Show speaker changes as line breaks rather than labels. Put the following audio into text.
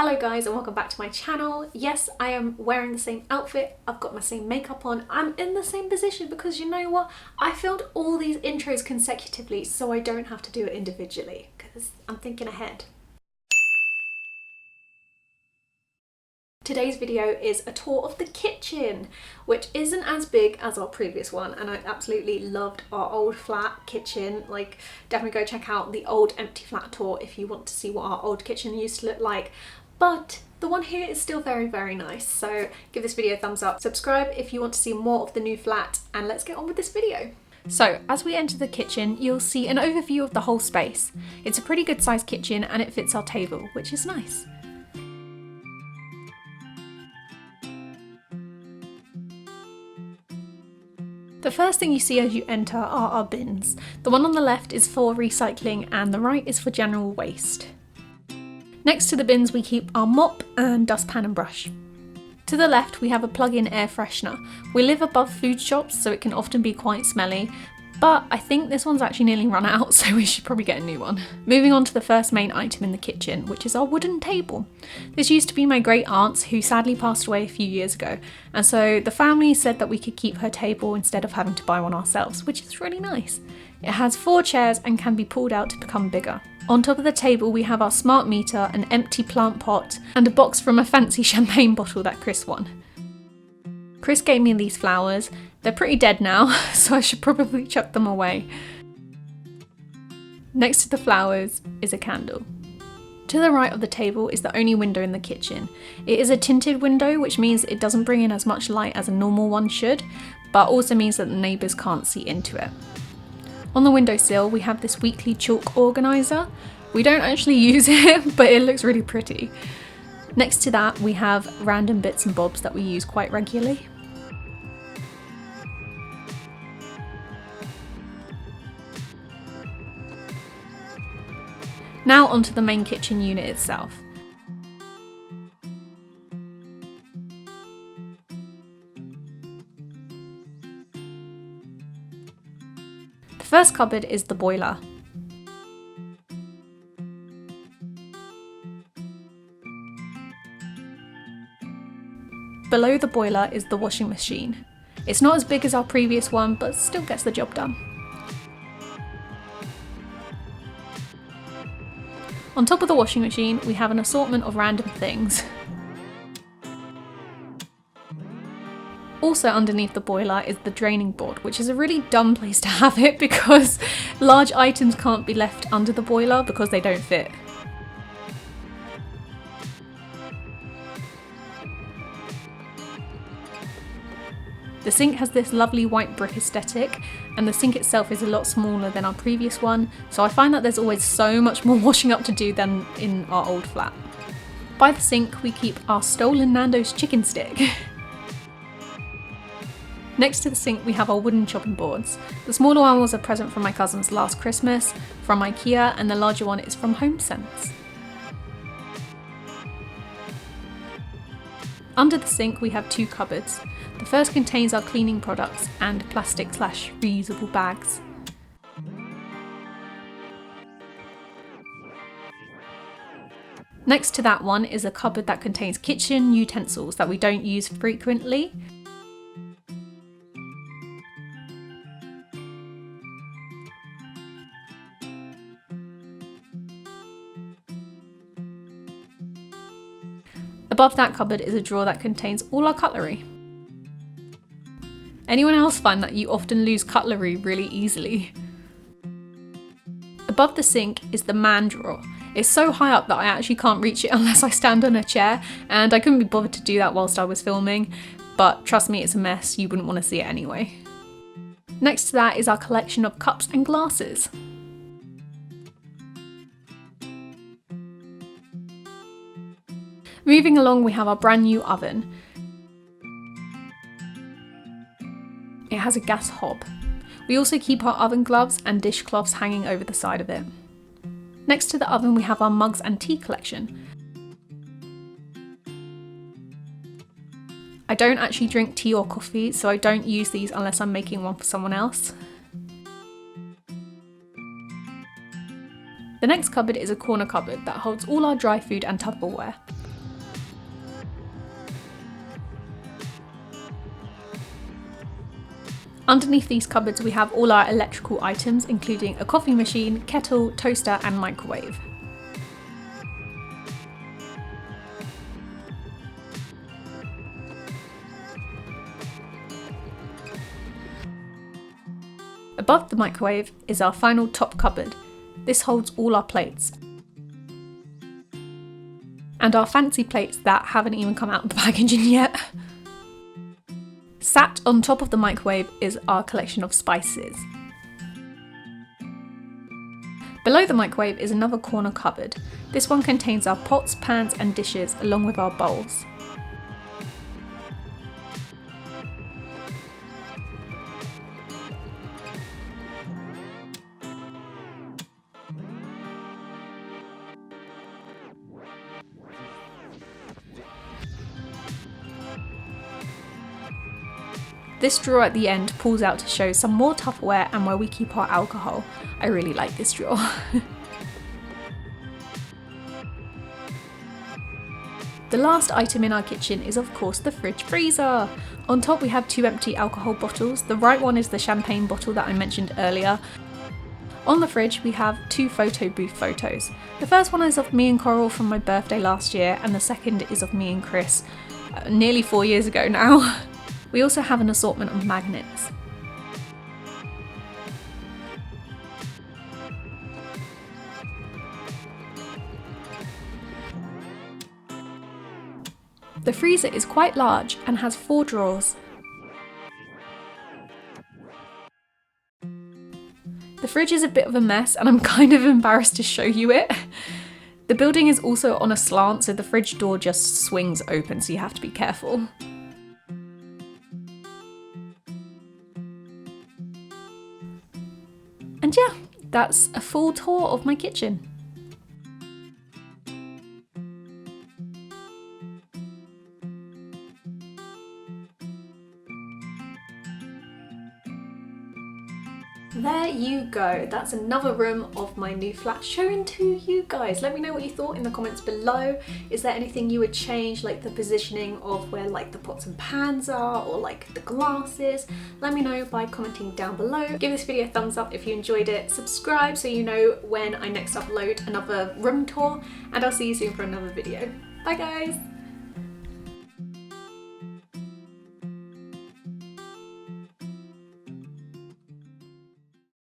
Hello guys and welcome back to my channel. Yes, I am wearing the same outfit, I've got my same makeup on, I'm in the same position because you know what? I filmed all these intros consecutively so I don't have to do it individually because I'm thinking ahead. Today's video is a tour of the kitchen, which isn't as big as our previous one, and I absolutely loved our old flat kitchen. Like, definitely go check out the old empty flat tour if you want to see what our old kitchen used to look like. But the one here is still very, very nice. So give this video a thumbs up, subscribe if you want to see more of the new flat, and let's get on with this video. So as we enter the kitchen, you'll see an overview of the whole space. It's a pretty good sized kitchen and it fits our table, which is nice. The first thing you see as you enter are our bins. The one on the left is for recycling and the right is for general waste. Next to the bins we keep our mop and dustpan and brush. To the left we have a plug-in air freshener. We live above food shops so it can often be quite smelly, but I think this one's actually nearly run out, so we should probably get a new one. Moving on to the first main item in the kitchen, which is our wooden table. This used to be my great aunt's, who sadly passed away a few years ago, and so the family said that we could keep her table instead of having to buy one ourselves, which is really nice. It has 4 chairs and can be pulled out to become bigger. On top of the table we have our smart meter, an empty plant pot, and a box from a fancy champagne bottle that Chris won. Chris gave me these flowers. They're pretty dead now, so I should probably chuck them away. Next to the flowers is a candle. To the right of the table is the only window in the kitchen. It is a tinted window, which means it doesn't bring in as much light as a normal one should, but also means that the neighbours can't see into it. On the windowsill we have this weekly chalk organiser. We don't actually use it, but it looks really pretty. Next to that we have random bits and bobs that we use quite regularly. Now onto the main kitchen unit itself. The first cupboard is the boiler. Below the boiler is the washing machine. It's not as big as our previous one, but still gets the job done. On top of the washing machine, we have an assortment of random things. Also underneath the boiler is the draining board, which is a really dumb place to have it because large items can't be left under the boiler because they don't fit. The sink has this lovely white brick aesthetic, and the sink itself is a lot smaller than our previous one, so I find that there's always so much more washing up to do than in our old flat. By the sink we keep our stolen Nando's chicken stick. Next to the sink we have our wooden chopping boards. The smaller one was a present from my cousins last Christmas, from IKEA, and the larger one is from HomeSense. Under the sink we have 2 cupboards. The first contains our cleaning products and plastic/reusable bags. Next to that one is a cupboard that contains kitchen utensils that we don't use frequently. Above that cupboard is a drawer that contains all our cutlery. Anyone else find that you often lose cutlery really easily? Above the sink is the man drawer. It's so high up that I actually can't reach it unless I stand on a chair, and I couldn't be bothered to do that whilst I was filming, but trust me, it's a mess, you wouldn't want to see it anyway. Next to that is our collection of cups and glasses. Moving along we have our brand new oven. It has a gas hob. We also keep our oven gloves and dishcloths hanging over the side of it. Next to the oven we have our mugs and tea collection. I don't actually drink tea or coffee, so I don't use these unless I'm making one for someone else. The next cupboard is a corner cupboard that holds all our dry food and Tupperware. Underneath these cupboards we have all our electrical items, including a coffee machine, kettle, toaster and microwave. Above the microwave is our final top cupboard. This holds all our plates. And our fancy plates that haven't even come out of the packaging yet. Sat on top of the microwave is our collection of spices. Below the microwave is another corner cupboard. This one contains our pots, pans and dishes along with our bowls. This drawer at the end pulls out to show some more Tupperware and where we keep our alcohol. I really like this drawer. The last item in our kitchen is of course the fridge freezer. On top we have 2 empty alcohol bottles. The right one is the champagne bottle that I mentioned earlier. On the fridge we have 2 photo booth photos. The first one is of me and Coral from my birthday last year and the second is of me and Chris nearly 4 years ago now. We also have an assortment of magnets. The freezer is quite large and has 4 drawers. The fridge is a bit of a mess and I'm kind of embarrassed to show you it. The building is also on a slant, so the fridge door just swings open, so you have to be careful. And yeah, that's a full tour of my kitchen. There you go, that's another room of my new flat shown to you guys. Let me know what you thought in the comments below. Is there anything you would change, like the positioning of where like the pots and pans are, or like the glasses? Let me know by commenting down below. Give this video a thumbs up if you enjoyed it, subscribe so you know when I next upload another room tour, and I'll see you soon for another video. Bye guys!